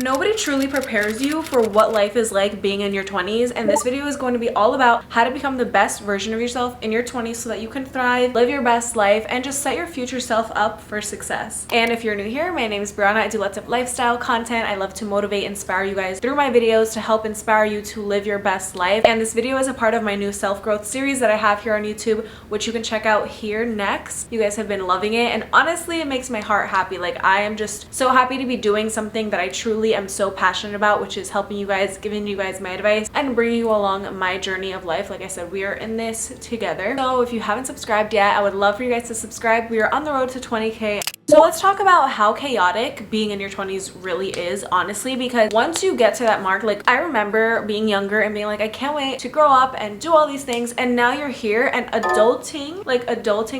Nobody truly prepares you for what life is like being in your 20s, and this video is going to be all about how to become the best version of yourself in your 20s so that you can thrive, live your best life, and just set your future self up for success. And if you're new here, my name is Brianna. I do lots of lifestyle content. I love to motivate, inspire you guys through my videos to help inspire you to live your best life. And this video is a part of my new self-growth series that I have here on YouTube, which you can check out here next. You guys have been loving it, and honestly, it makes my heart happy. Like, I am just so happy to be doing something that I truly am so passionate about, which is helping you guys, giving you guys my advice, and bringing you along my journey of life. Like I said, we are in this together. So if you haven't subscribed yet, I would love for you guys to subscribe. We are on the road to 20K. So let's talk about how chaotic being in your 20s really is, honestly, because once you get to that mark, like, I remember being younger and being like, I can't wait to grow up and do all these things, and now you're here, and adulting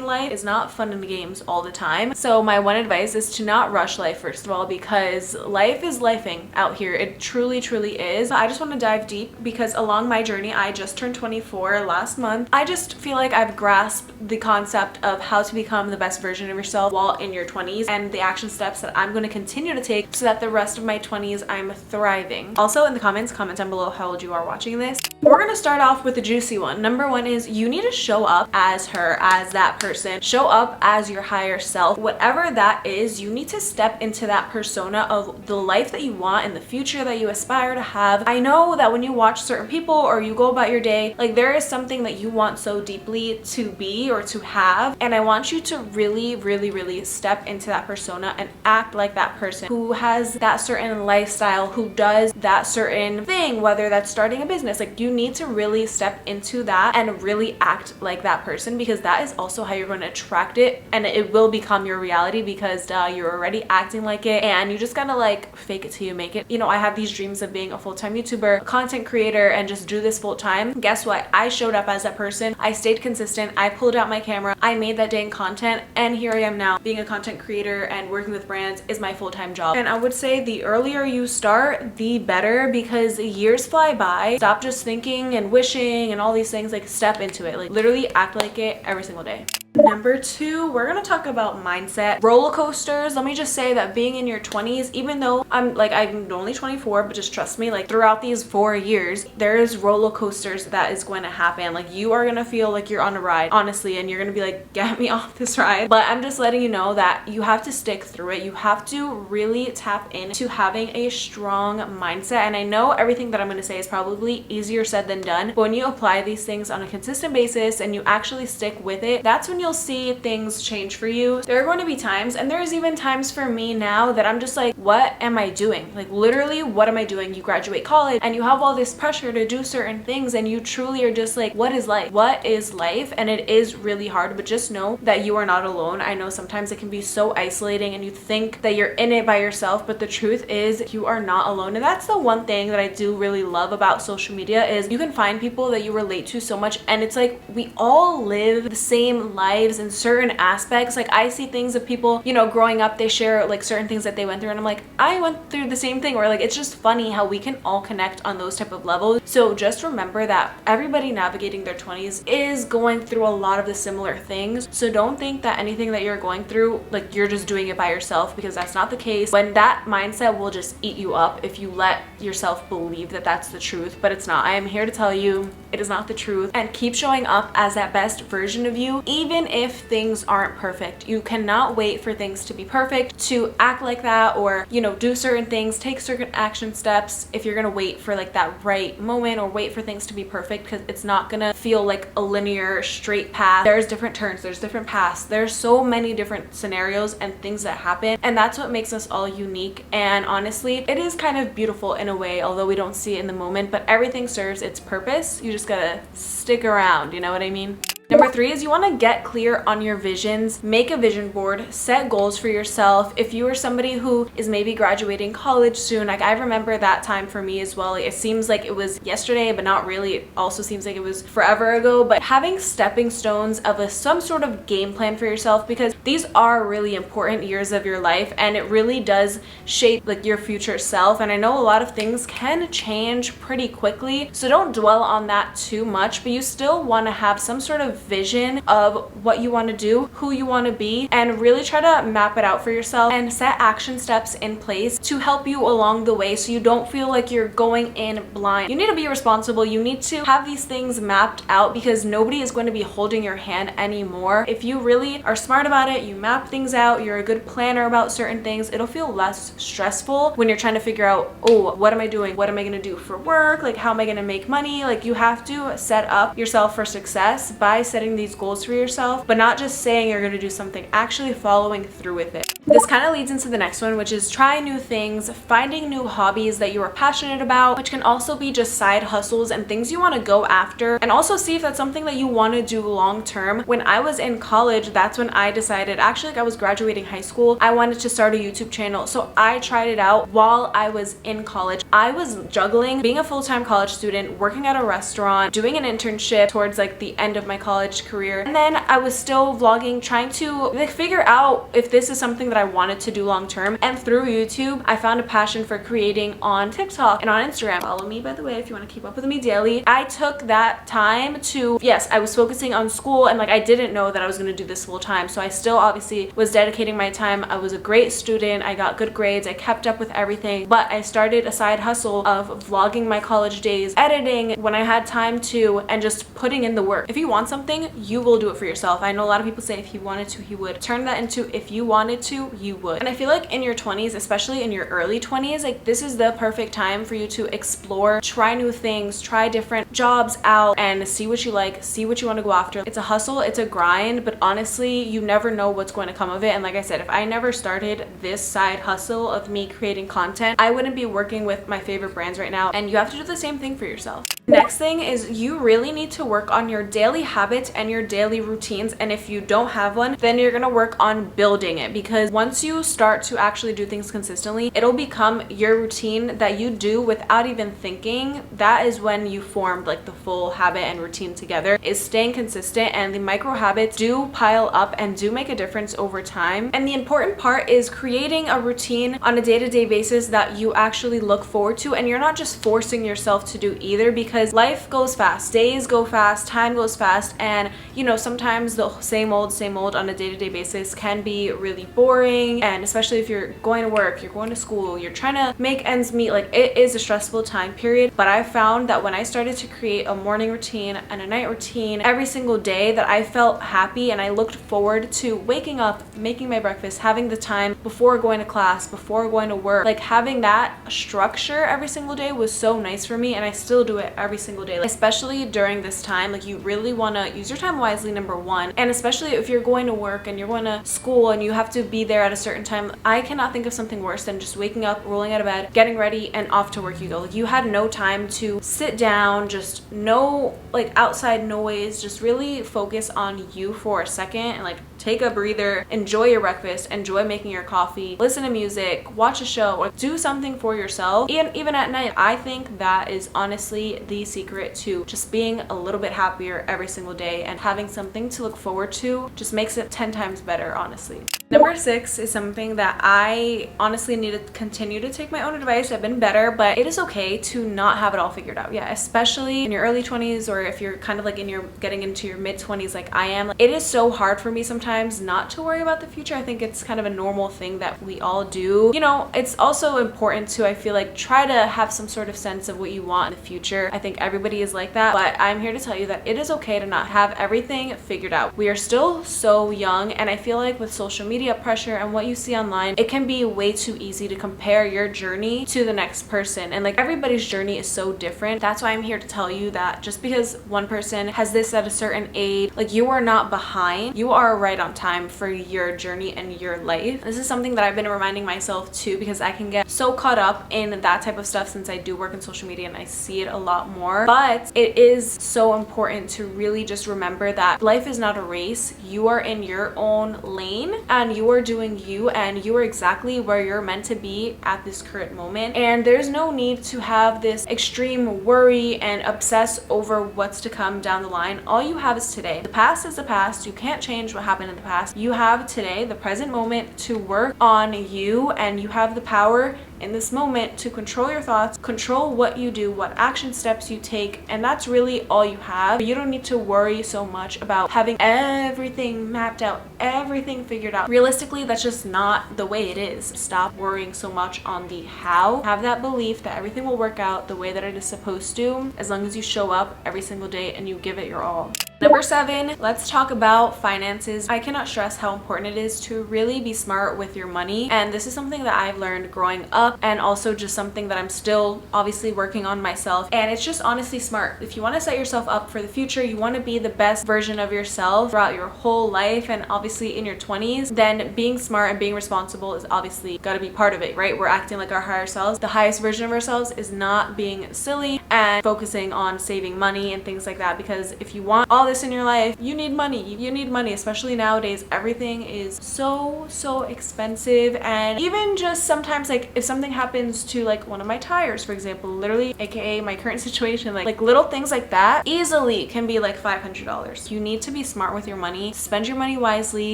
life is not fun and games all the time. So my one advice is to not rush life, first of all, because life is lifing out here. It truly is. I just want to dive deep because along my journey, I just turned 24 last month. I just feel like I've grasped the concept of how to become the best version of yourself while in your 20s, and the action steps that I'm going to continue to take so that the rest of my 20s I'm thriving. Also, in the comment down below how old you are watching this. We're going to start off with the juicy one. Number one is you need to show up as her, as that person. Show up as your higher self. Whatever that is, you need to step into that persona of the life that you want and the future that you aspire to have. I know that when you watch certain people or you go about your day, like, there is something that you want so deeply to be or to have, and I want you to really step into that persona and act like that person who has that certain lifestyle, who does that certain thing, whether that's starting a business. Like, you need to really step into that and really act like that person, because that is also how you're going to attract it, and it will become your reality, because you're already acting like it, and you just gotta like fake it till you make it. You know, I have these dreams of being a full-time YouTuber, a content creator, and just do this full-time. Guess what? I showed up as that person. I stayed consistent. I pulled out my camera. I made that dang content, and here I am now. Being a content creator and working with brands is my full-time job. And I would say the earlier you start, the better, because years fly by. Stop just thinking and wishing and all these things. Like, step into it. Like, literally act like it every single day. Number two, we're gonna talk about mindset. Roller coasters. Let me just say that being in your 20s, even though I'm only 24, but just trust me, like, throughout these 4 years, there's roller coasters that is going to happen. Like, you are gonna feel like you're on a ride, honestly, and you're gonna be like, get me off this ride. But I'm just letting you know that you have to stick through it. You have to really tap into having a strong mindset. And I know everything that I'm gonna say is probably easier said than done, but when you apply these things on a consistent basis and you actually stick with it, that's when you'll see things change for you. There are going to be times, and there's even times for me now, that I'm just like, what am I doing? Like, literally, what am I doing? You graduate college and you have all this pressure to do certain things, and you truly are just like, what is life? What is life? And it is really hard, but just know that you are not alone. I know sometimes it can be so isolating and you think that you're in it by yourself, but the truth is you are not alone. And that's the one thing that I do really love about social media, is you can find people that you relate to so much, and it's like we all live the same life in certain aspects. Like, I see things of people, you know, growing up, they share like certain things that they went through, and I'm like, I went through the same thing. Or like, it's just funny how we can all connect on those type of levels. So just remember that everybody navigating their 20s is going through a lot of the similar things. So don't think that anything that you're going through, like, you're just doing it by yourself, because that's not the case. When that mindset will just eat you up if you let yourself believe that that's the truth, but it's not. I am here to tell you it is not the truth, and keep showing up as that best version of you, even if things aren't perfect. You cannot wait for things to be perfect to act like that, or, you know, do certain things, take certain action steps, if you're gonna wait for like that right moment or wait for things to be perfect, because it's not gonna feel like a linear straight path. There's different turns, there's different paths, there's so many different scenarios and things that happen, and that's what makes us all unique. And honestly, it is kind of beautiful in a way, although we don't see it in the moment, but everything serves its purpose. You just gotta stick around, you know what I mean? Number 3 is you want to get clear on your visions, make a vision board, set goals for yourself. If you are somebody who is maybe graduating college soon, like, I remember that time for me as well. It seems like it was yesterday, but not really. It also seems like it was forever ago. But having stepping stones of some sort of game plan for yourself, because these are really important years of your life, and it really does shape like your future self. And I know a lot of things can change pretty quickly, so don't dwell on that too much, but you still want to have some sort of vision of what you want to do, who you want to be, and really try to map it out for yourself and set action steps in place to help you along the way so you don't feel like you're going in blind. You need to be responsible. You need to have these things mapped out because nobody is going to be holding your hand anymore. If you really are smart about it, you map things out, you're a good planner about certain things, it'll feel less stressful when you're trying to figure out, oh, what am I doing? What am I going to do for work? Like, how am I going to make money? Like, you have to set up yourself for success by setting these goals for yourself, but not just saying you're going to do something, actually following through with it. This kind of leads into the next one, which is try new things, finding new hobbies that you are passionate about, which can also be just side hustles and things you want to go after, and also see if that's something that you want to do long term. When I was in college, that's when I decided, actually, like I was graduating high school, I wanted to start a YouTube channel. So I tried it out while I was in college. I was juggling being a full-time college student, working at a restaurant, doing an internship towards like the end of my college career, and then I was still vlogging, trying to like figure out if this is something that I wanted to do long term. And through YouTube, I found a passion for creating on TikTok and on Instagram. Follow me, by the way, if you want to keep up with me daily. I took that time to, yes, I was focusing on school, and like I didn't know that I was going to do this full time, so I still obviously was dedicating my time. I was a great student, I got good grades, I kept up with everything, but I started a side hustle of vlogging my college days, editing when I had time to, and just putting in the work. If you want something, you will do it for yourself. I know a lot of people say if he wanted to, he would. Turn that into if you wanted to, you would. And I feel like in your 20s, especially in your early 20s, like this is the perfect time for you to explore, try new things, try different jobs out, and see what you like, see what you want to go after. It's a hustle, it's a grind, but honestly, you never know what's going to come of it. And like I said, if I never started this side hustle of me creating content, I wouldn't be working with my favorite brands right now. And you have to do the same thing for yourself. Next thing is you really need to work on your daily habits and your daily routines. And if you don't have one, then you're gonna work on building it, because once you start to actually do things consistently, it'll become your routine that you do without even thinking. That is when you formed like the full habit and routine together, is staying consistent. And the micro habits do pile up and do make a difference over time. And the important part is creating a routine on a day-to-day basis that you actually look forward to, and you're not just forcing yourself to do either, because life goes fast, days go fast, time goes fast, and you know, sometimes the same old on a day-to-day basis can be really boring. And especially if you're going to work, you're going to school, you're trying to make ends meet, like it is a stressful time period. But I found that when I started to create a morning routine and a night routine every single day, that I felt happy and I looked forward to waking up, making my breakfast, having the time before going to class, before going to work. Like having that structure every single day was so nice for me, and I still do it every single day. Like, especially during this time, like you really want to use your time wisely, number one. And especially if you're going to work and you're going to school and you have to be there at a certain time, I cannot think of something worse than just waking up, rolling out of bed, getting ready, and off to work you go. Like you had no time to sit down, just no like outside noise, just really focus on you for a second and like take a breather, enjoy your breakfast, enjoy making your coffee, listen to music, watch a show, or do something for yourself. And even at night, I think that is honestly the secret to just being a little bit happier every single day, and having something to look forward to just makes it 10 times better, honestly. Number 6 is something that I honestly need to continue to take my own advice. I've been better, but it is okay to not have it all figured out. Yeah, especially in your early 20s, or if you're kind of like in your getting into your mid 20s like I am. It is so hard for me sometimes not to worry about the future. I think it's kind of a normal thing that we all do. You know, it's also important to, I feel like, try to have some sort of sense of what you want in the future. I think everybody is like that, but I'm here to tell you that it is okay to not have everything figured out. We are still so young, and I feel like with social media pressure and what you see online, it can be way too easy to compare your journey to the next person, and like everybody's journey is so different. That's why I'm here to tell you that just because one person has this at a certain age, like you are not behind, you are right on time for your journey and your life. This is something that I've been reminding myself too, because I can get so caught up in that type of stuff since I do work in social media and I see it a lot more. But it is so important to really just remember that life is not a race. You are in your own lane and you are doing you, and you are exactly where you're meant to be at this current moment. And there's no need to have this extreme worry and obsess over what's to come down the line. All you have is today. The past is the past. You can't change what happened in the past. You have today, the present moment, to work on you, and you have the power in this moment to control your thoughts, control what you do, what action steps you take, and that's really all you have. You don't need to worry so much about having everything mapped out, everything figured out. Realistically, that's just not the way it is. Stop worrying so much on the how. Have that belief that everything will work out the way that it is supposed to, as long as you show up every single day and you give it your all. Number 7, let's talk about finances. I cannot stress how important it is to really be smart with your money, and this is something that I've learned growing up, and also just something that I'm still obviously working on myself. And it's just honestly smart. If you want to set yourself up for the future, you want to be the best version of yourself throughout your whole life, and obviously in your 20s, then being smart and being responsible is obviously got to be part of it, right? We're acting like our higher selves. The highest version of ourselves is not being silly and focusing on saving money and things like that, because if you want all this in your life, you need money. You need money, especially nowadays. Everything is so expensive, and even just sometimes, like, if something happens to like one of my tires, for example, literally, aka my current situation, like little things like that easily can be like $500. You need to be smart with your money, spend your money wisely,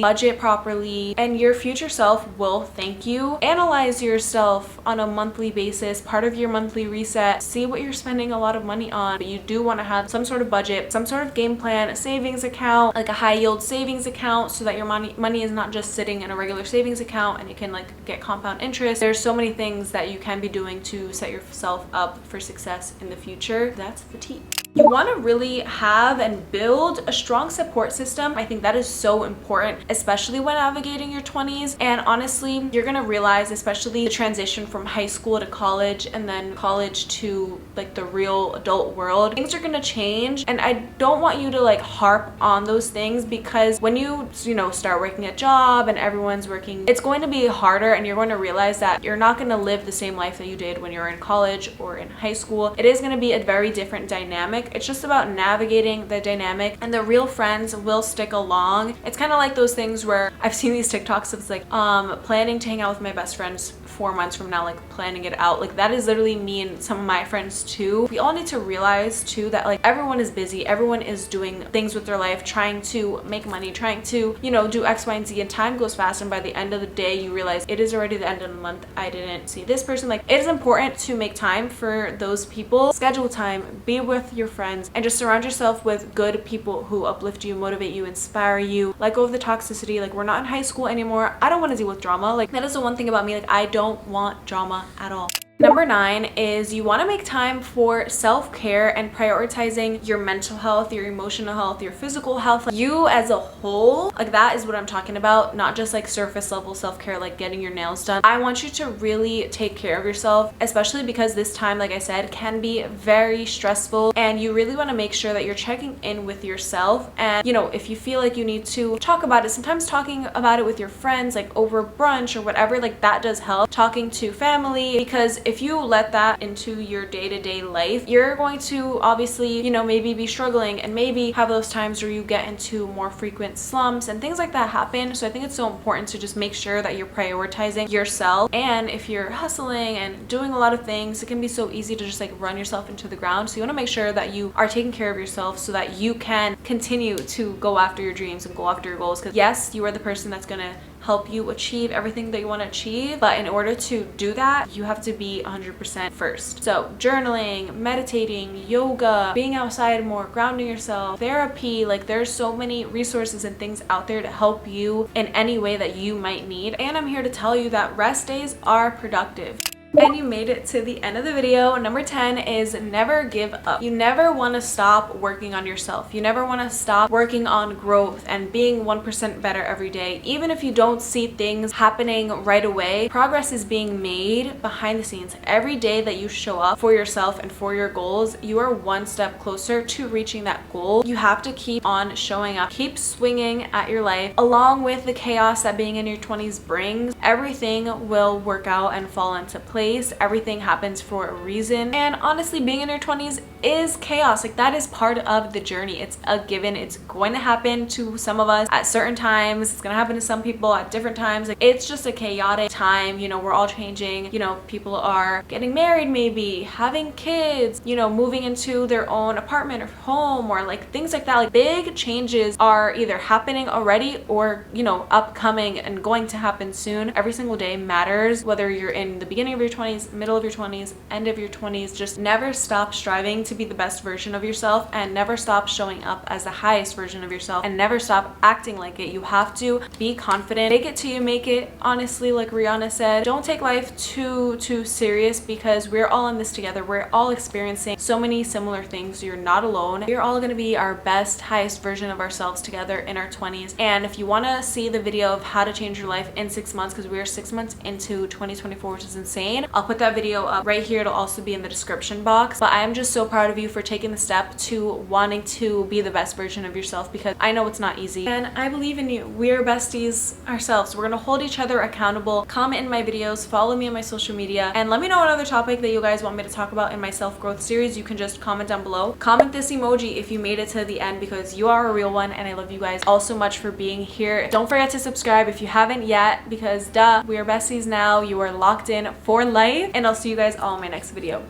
budget properly, and your future self will thank you. Analyze yourself on a monthly basis, part of your monthly reset. See what you're spending a lot of money on. But you do want to have some sort of budget, some sort of game plan, a savings account, like a high yield savings account, so that your money is not just sitting in a regular savings account and it can like get compound interest. There's so many things that you can be doing to set yourself up for success in the future. That's the tea. You want to really have and build a strong support system. I think that is so important, especially when navigating your 20s. And honestly, you're going to realize, especially the transition from high school to college and then college to like the real adult world, things are going to change. And I don't want you to like harp on those things, because when you start working a job and everyone's working, it's going to be harder, and you're going to realize that you're not going to live the same life that you did when you were in college or in high school. It is going to be a very different dynamic. It's just about navigating the dynamic, and the real friends will stick along. It's kind of like those things where I've seen these TikToks. It's like planning to hang out with my best friends 4 months from now, like planning it out. Like that is literally me and some of my friends too. We all need to realize too that like everyone is busy, everyone is doing things with their life, trying to make money, trying to do X, Y, and Z, and time goes fast, and by the end of the day you realize it is already the end of the month. I didn't see this person. Like, it is important to make time for those people, schedule time, be with your friends, and just surround yourself with good people who uplift you, motivate you, inspire you. Let go of the toxicity. Like, we're not in high school anymore. I don't want to deal with drama. Like, that is the one thing about me. Like, I don't want drama at all. Number 9 is you want to make time for self-care and prioritizing your mental health, your emotional health, your physical health, like you as a whole. Like, that is what I'm talking about, not just like surface level self-care, like getting your nails done. I want you to really take care of yourself, especially because this time, like I said, can be very stressful, and you really want to make sure that you're checking in with yourself. And if you feel like you need to talk about it, sometimes talking about it with your friends, like over brunch or whatever, like that does help. Talking to family, because if you let that into your day-to-day life, you're going to obviously, maybe be struggling, and maybe have those times where you get into more frequent slumps and things like that happen. So I think it's so important to just make sure that you're prioritizing yourself. And if you're hustling and doing a lot of things, it can be so easy to just like run yourself into the ground. So you want to make sure that you are taking care of yourself so that you can continue to go after your dreams and go after your goals. Because yes, you are the person that's gonna help you achieve everything that you want to achieve, but in order to do that, you have to be 100% first. So journaling, meditating, yoga, being outside more, grounding yourself, therapy, like there's so many resources and things out there to help you in any way that you might need. And I'm here to tell you that rest days are productive. And you made it to the end of the video. Number 10 is never give up. You never want to stop working on yourself. You never want to stop working on growth and being 1% better every day. Even if you don't see things happening right away, progress is being made behind the scenes. Every day that you show up for yourself and for your goals, you are one step closer to reaching that goal. You have to keep on showing up, keep swinging at your life, along with the chaos that being in your 20s brings. Everything will work out and fall into place. Everything happens for a reason, and honestly, being in your 20s is chaos. Like, that is part of the journey. It's a given. It's going to happen to some of us at certain times. It's going to happen to some people at different times. Like, it's just a chaotic time. We're all changing. People are getting married, maybe having kids, moving into their own apartment or home, or like things like that. Like, big changes are either happening already or upcoming and going to happen soon. every single day matters, whether you're in the beginning of your 20s, middle of your 20s, end of your 20s. Just never stop striving to be the best version of yourself, and never stop showing up as the highest version of yourself, and never stop acting like it. You have to be confident. Fake it till you make it. Honestly, like Rihanna said, don't take life too serious, because we're all in this together. We're all experiencing so many similar things. You're not alone. We're all going to be our best, highest version of ourselves together in our 20s. And if you want to see the video of how to change your life in 6 months, because we are 6 months into 2024, which is insane, I'll put that video up right here. It'll also be in the description box. But I'm just so proud of you for taking the step to wanting to be the best version of yourself, because I know it's not easy, and I believe in you. We're besties ourselves. We're gonna hold each other accountable. Comment in my videos, follow me on my social media, and let me know what other topic that you guys want me to talk about in my self-growth series. You can just comment down below. Comment this emoji if you made it to the end, because you are a real one, and I love you guys all so much for being here. Don't forget to subscribe if you haven't yet, because duh, we are besties now. You are locked in for life, and I'll see you guys all in my next video.